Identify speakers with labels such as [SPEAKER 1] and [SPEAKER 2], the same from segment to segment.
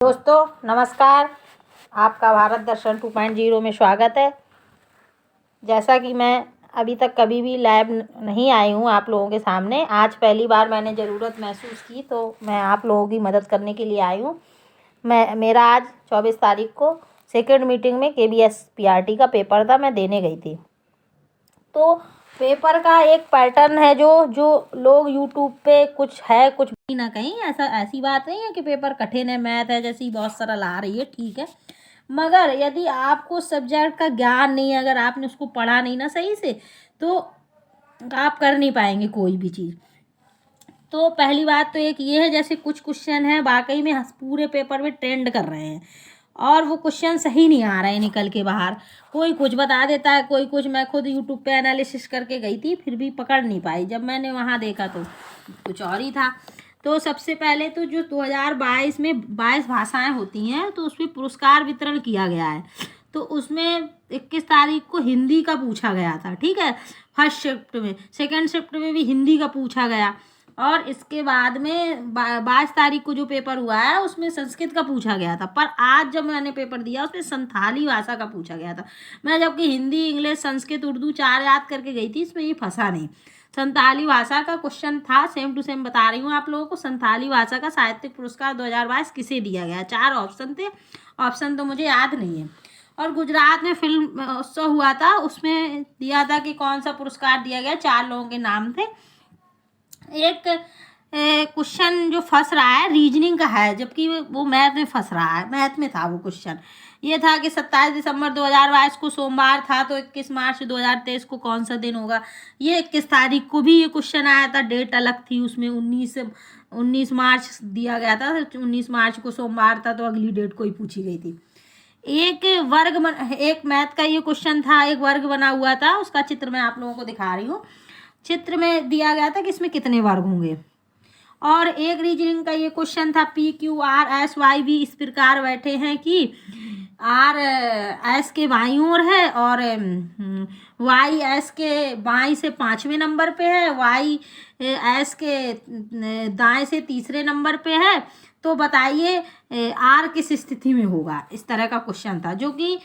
[SPEAKER 1] दोस्तों नमस्कार। आपका भारत दर्शन 2.0 में स्वागत है। जैसा कि मैं अभी तक कभी भी लाइव नहीं आई हूँ आप लोगों के सामने, आज पहली बार मैंने ज़रूरत महसूस की तो मैं आप लोगों की मदद करने के लिए आई हूँ। मेरा आज 24 तारीख को सेकेंड मीटिंग में KBS PRT का पेपर था, मैं देने गई थी। तो पेपर का एक पैटर्न है जो लोग यूट्यूब पे कुछ है कुछ भी ना कहीं, ऐसी बात नहीं है कि पेपर कठिन है, मैथ है जैसी बहुत सरल आ रही है, ठीक है। मगर यदि आपको सब्जेक्ट का ज्ञान नहीं है, अगर आपने उसको पढ़ा नहीं ना सही से, तो आप कर नहीं पाएंगे कोई भी चीज़। तो पहली बात तो एक ये है, जैसे कुछ क्वेश्चन है वाकई में पूरे पेपर में ट्रेंड कर रहे हैं और वो क्वेश्चन सही नहीं आ रहे हैं निकल के बाहर। कोई कुछ बता देता है, कोई कुछ। मैं खुद यूट्यूब पे एनालिसिस करके गई थी, फिर भी पकड़ नहीं पाई। जब मैंने वहाँ देखा तो कुछ और ही था। तो सबसे पहले तो जो 2022 में 22 भाषाएं होती हैं, तो उसमें पुरस्कार वितरण किया गया है। तो उसमें 21 तारीख को हिंदी का पूछा गया था, ठीक है, फर्स्ट शिफ्ट में। सेकेंड शिफ्ट में भी हिंदी का पूछा गया और इसके बाद में 22 तारीख को जो पेपर हुआ है उसमें संस्कृत का पूछा गया था। पर आज जब मैंने पेपर दिया उसमें संथाली भाषा का पूछा गया था। मैं जबकि हिंदी, इंग्लिश, संस्कृत, उर्दू 4 याद करके गई थी, इसमें ये फंसा नहीं। संथाली भाषा का क्वेश्चन था, सेम टू सेम बता रही हूँ आप लोगों को। संथाली भाषा का साहित्यिक पुरस्कार 2022 किसे दिया गया? 4 ऑप्शन थे, ऑप्शन तो मुझे याद नहीं है। और गुजरात में फिल्म उत्सव हुआ था, उसमें दिया था कि कौन सा पुरस्कार दिया गया, 4 लोगों के नाम थे। एक क्वेश्चन जो फंस रहा है रीजनिंग का है, जबकि वो मैथ में फंस रहा है। मैथ में था वो क्वेश्चन, ये था कि 27 दिसंबर 2022 को सोमवार था, तो 21 मार्च 2023 को कौन सा दिन होगा। ये 21 तारीख को भी ये क्वेश्चन आया था, डेट अलग थी उसमें, 19 मार्च दिया गया था। 19 मार्च को सोमवार था, तो अगली डेट को ही पूछी गई थी। एक मैथ का ये क्वेश्चन था, एक वर्ग बना हुआ था, उसका चित्र मैं आप लोगों को दिखा रही हूँ। चित्र में दिया गया था कि इसमें कितने वर्ग होंगे। और एक रीजनिंग का ये क्वेश्चन था, PQRSYV इस प्रकार बैठे हैं कि R S के बाईं ओर है और Y S के बाईं से 5वें नंबर पे है, Y S के दाएं से 3रे नंबर पे है। तो बताइए R किस स्थिति में होगा। इस तरह का क्वेश्चन था, जो कि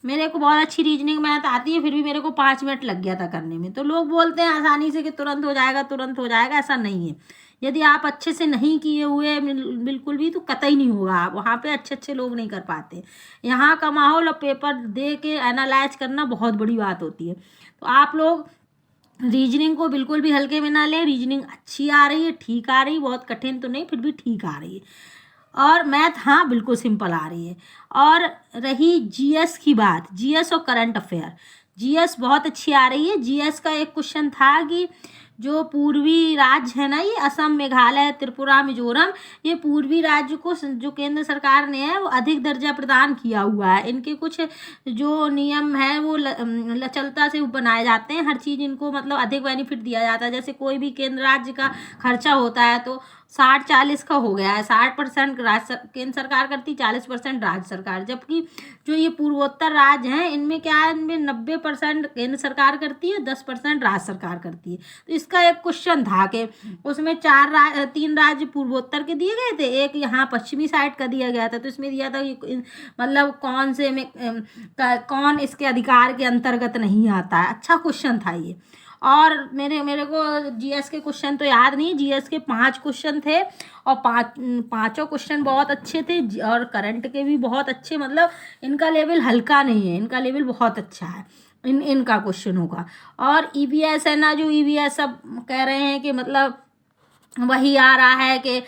[SPEAKER 1] मेरे को बहुत अच्छी रीजनिंग मैथ आती है, फिर भी मेरे को 5 मिनट लग गया था करने में। तो लोग बोलते हैं आसानी से कि तुरंत हो जाएगा, तुरंत हो जाएगा, ऐसा नहीं है। यदि आप अच्छे से नहीं किए हुए बिल्कुल भी, तो कतई नहीं होगा। आप वहाँ पे अच्छे लोग नहीं कर पाते। यहाँ का माहौल और पेपर दे के एनालाइज करना बहुत बड़ी बात होती है। तो आप लोग रीजनिंग को बिल्कुल भी हल्के में ना लें। रीजनिंग अच्छी आ रही है, ठीक आ रही है, बहुत कठिन तो नहीं, फिर भी ठीक आ रही है। और मैथ हाँ बिल्कुल सिंपल आ रही है। और रही GS की बात, GS और करंट अफेयर, GS बहुत अच्छी आ रही है। GS का एक क्वेश्चन था कि जो पूर्वी राज्य है ना, ये असम, मेघालय, त्रिपुरा, मिजोरम, ये पूर्वी राज्य को जो केंद्र सरकार ने है वो अधिक दर्जा प्रदान किया हुआ है। इनके कुछ जो नियम है वो लचलता से बनाए जाते हैं। हर चीज़ इनको मतलब अधिक बेनिफिट दिया जाता है। जैसे कोई भी केंद्र राज्य का खर्चा होता है तो 60-40 का हो गया है। 60% केंद्र सरकार करती, 40% राज्य सरकार। जबकि जो ये पूर्वोत्तर राज्य हैं, इनमें क्या है, इनमें 90% केंद्र सरकार करती है, 10% राज्य सरकार करती है। तो इसका एक क्वेश्चन था कि उसमें 3 राज्य पूर्वोत्तर के दिए गए थे, एक यहाँ पश्चिमी साइड का दिया गया था। तो इसमें दिया था कि मतलब कौन से में कौन इसके अधिकार के अंतर्गत नहीं आता है। अच्छा क्वेश्चन था ये। और मेरे को GS के क्वेश्चन तो याद नहीं। GS के 5 क्वेश्चन थे और पाँचों क्वेश्चन बहुत अच्छे थे। और करंट के भी बहुत अच्छे, मतलब इनका लेवल हल्का नहीं है, इनका लेवल बहुत अच्छा है इनका क्वेश्चनों का। और EVS है ना, जो EVS सब कह रहे हैं कि मतलब वही आ रहा है कि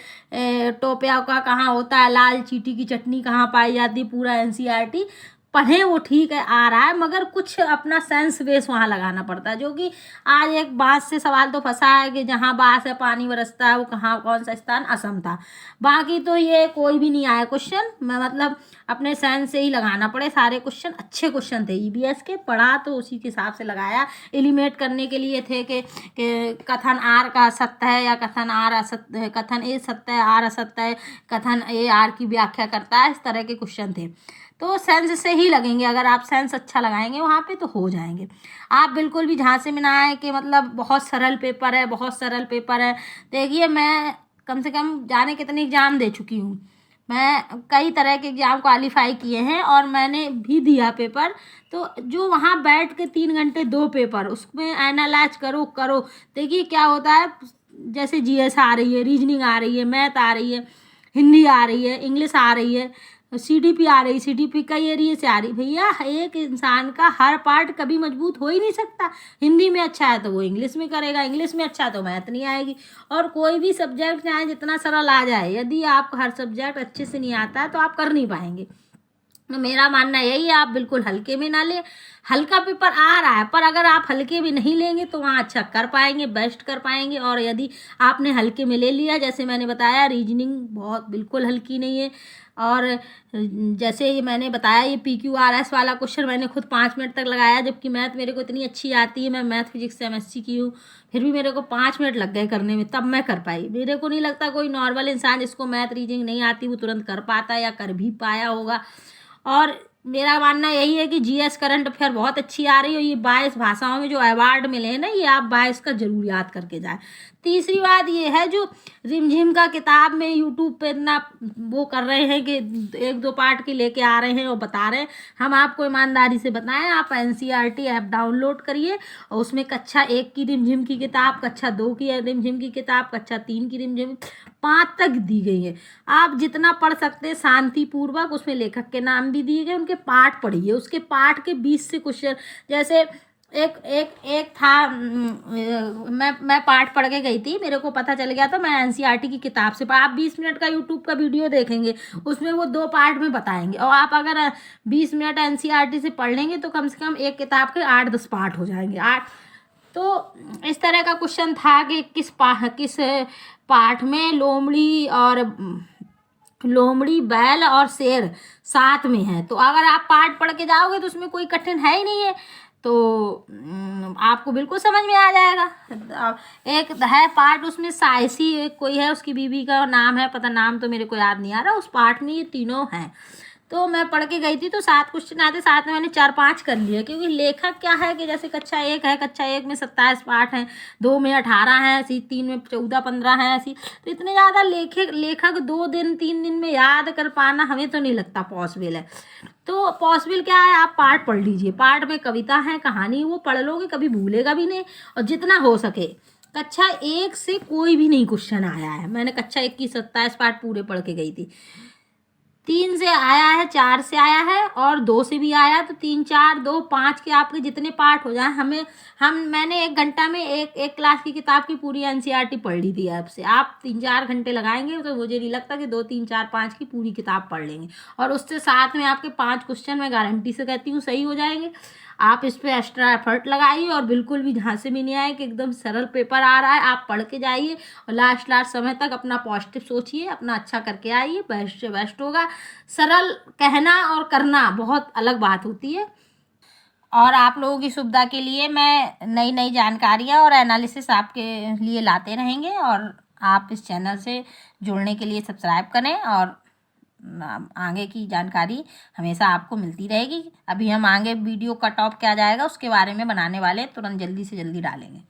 [SPEAKER 1] टोपिया का कहाँ होता है, लाल चींटी की चटनी कहाँ पाई जाती है, पूरा NCERT पढ़ें वो ठीक है, आ रहा है, मगर कुछ अपना सेंस बेस वहाँ लगाना पड़ता है। जो कि आज एक बांस से सवाल तो फंसा है कि जहाँ बांस है पानी बरसता है, वो कहाँ, कौन सा स्थान, असम था। बाकी तो ये कोई भी नहीं आया क्वेश्चन। मैं मतलब अपने सेंस से ही लगाना पड़े। सारे क्वेश्चन अच्छे क्वेश्चन थे। EVS के पढ़ा तो उसी के हिसाब से लगाया। एलिमिनेट करने के लिए थे कि कथन R का सत्य है या कथन R असत्य है, कथन A सत्य है, R असत्य है, कथन A R की व्याख्या करता है। इस तरह के क्वेश्चन थे। तो सेंस से ही लगेंगे। अगर आप सेंस अच्छा लगाएंगे वहाँ पे तो हो जाएंगे। आप बिल्कुल भी झांसे में ना आए कि मतलब बहुत सरल पेपर है, बहुत सरल पेपर है। देखिए मैं कम से कम जाने कितने एग्ज़ाम दे चुकी हूँ, मैं कई तरह के एग्ज़ाम क्वालिफाई किए हैं और मैंने भी दिया पेपर। तो जो वहाँ बैठ के 3 घंटे 2 पेपर, उसमें एनालाइज करो करो। देखिए क्या होता है, जैसे जीएस आ रही है, रीजनिंग आ रही है, मैथ आ रही है, हिंदी आ रही है, इंग्लिश आ रही है, सीडीपी आ रही, सीडीपी कई एरिया से आ रही। भैया एक इंसान का हर पार्ट कभी मजबूत हो ही नहीं सकता। हिंदी में अच्छा है तो वो इंग्लिश में करेगा, इंग्लिश में अच्छा है तो मैथ नहीं आएगी। और कोई भी सब्जेक्ट चाहे जितना सरल आ जाए, यदि आपको हर सब्जेक्ट अच्छे से नहीं आता है तो आप कर नहीं पाएंगे। तो मेरा मानना यही है, आप बिल्कुल हल्के में ना ले। हल्का पेपर आ रहा है, पर अगर आप हल्के में नहीं लेंगे तो वहाँ अच्छा कर पाएंगे, बेस्ट कर पाएंगे। और यदि आपने हल्के में ले लिया, जैसे मैंने बताया रीजनिंग बहुत बिल्कुल हल्की नहीं है। और जैसे ये मैंने बताया, ये PQRS वाला क्वेश्चन मैंने खुद 5 मिनट तक लगाया, जबकि मैथ मेरे को इतनी अच्छी आती है, मैं मैथ फिजिक्स से MSc की हूँ, फिर भी मेरे को 5 मिनट लग गए करने में, तब मैं कर पाई। मेरे को नहीं लगता कोई नॉर्मल इंसान जिसको मैथ रीजनिंग नहीं आती वो तुरंत कर पाता या कर भी पाया होगा। और मेरा मानना यही है कि GS करंट अफेयर बहुत अच्छी आ रही है। ये 22 भाषाओं में जो अवार्ड मिले हैं ना, ये आप 22 का जरूर याद करके जाएं। तीसरी बात ये है, जो रिमझिम का किताब में यूट्यूब पे इतना वो कर रहे हैं कि 1-2 पार्ट के लेके आ रहे हैं और बता रहे हैं, हम आपको ईमानदारी से बताएं, आप NCERT ऐप डाउनलोड करिए और उसमें कक्षा 1 की रिमझिम की किताब, कक्षा 2 की रिमझिम की किताब, कक्षा 3 की रिमझिम 5 तक दी गई है। आप जितना पढ़ सकते हैं शांतिपूर्वक, उसमें लेखक के नाम भी दिए गए, उनके पाठ पढ़िए, उसके पाठ के 20 से क्वेश्चन। जैसे एक एक एक था, मैं पाठ पढ़ के गई थी, मेरे को पता चल गया था, मैं NCERT की किताब से। आप 20 मिनट का यूट्यूब का वीडियो देखेंगे, उसमें वो 2 पार्ट में बताएंगे, और आप अगर 20 मिनट NCERT से पढ़ लेंगे तो कम से कम एक किताब के 8-10 पार्ट हो जाएंगे। 8 तो इस तरह का क्वेश्चन था कि किस पाठ में लोमड़ी बैल और शेर साथ में है। तो अगर आप पाठ पढ़ के जाओगे तो उसमें कोई कठिन है ही नहीं है, तो आपको बिल्कुल समझ में आ जाएगा। एक है पार्ट, उसमें साइसी एक कोई है, उसकी बीवी का नाम है, पता नाम तो मेरे को याद नहीं आ रहा, उस पार्ट में ये तीनों हैं। तो मैं पढ़ के गई थी, तो 7 क्वेश्चन आते, साथ में मैंने 4-5 कर लिए, क्योंकि लेखक क्या है कि जैसे कक्षा 1 है, कक्षा 1 में 27 पाठ हैं, 2 में 18 हैं, ऐसी 3 में 14-15 हैं, ऐसी। तो इतने ज़्यादा लेखक 2 दिन 3 दिन में याद कर पाना हमें तो नहीं लगता पॉसिबल है। तो पॉसिबल क्या है, आप पाठ पढ़ लीजिए, पाठ में कविता है, कहानी, वो पढ़ लोगे, कभी भूलेगा भी नहीं। और जितना हो सके कक्षा 1 से कोई भी नहीं क्वेश्चन आया है, मैंने कक्षा 1 की 27 पाठ पूरे पढ़ के गई थी। 3 से आया है, 4 से आया है और 2 से भी आया, तो 3, 4, 2, 5 के आपके जितने पार्ट हो जाए। मैंने 1 घंटा में एक क्लास की किताब की पूरी NCERT पढ़ ली थी ऐप से। आप 3-4 घंटे लगाएंगे तो मुझे नहीं लगता कि 2, 3, 4, 5 की पूरी किताब पढ़ लेंगे। और उससे साथ में आपके 5 क्वेश्चन मैं गारंटी से कहती हूँ सही हो जाएंगे। आप इस पर एक्स्ट्रा एफर्ट लगाइए और बिल्कुल भी झांसे में नहीं आए कि एकदम सरल पेपर आ रहा है। आप पढ़ के जाइए और लास्ट समय तक अपना पॉजिटिव सोचिए, अपना अच्छा करके आइए, बेस्ट से बेस्ट होगा। सरल कहना और करना बहुत अलग बात होती है। और आप लोगों की सुविधा के लिए मैं नई नई जानकारियाँ और एनालिसिस आपके लिए लाते रहेंगे, और आप इस चैनल से जुड़ने के लिए सब्सक्राइब करें, और आगे की जानकारी हमेशा आपको मिलती रहेगी। अभी हम आगे वीडियो कट ऑफ क्या जाएगा उसके बारे में बनाने वाले, तुरंत जल्दी से जल्दी डालेंगे।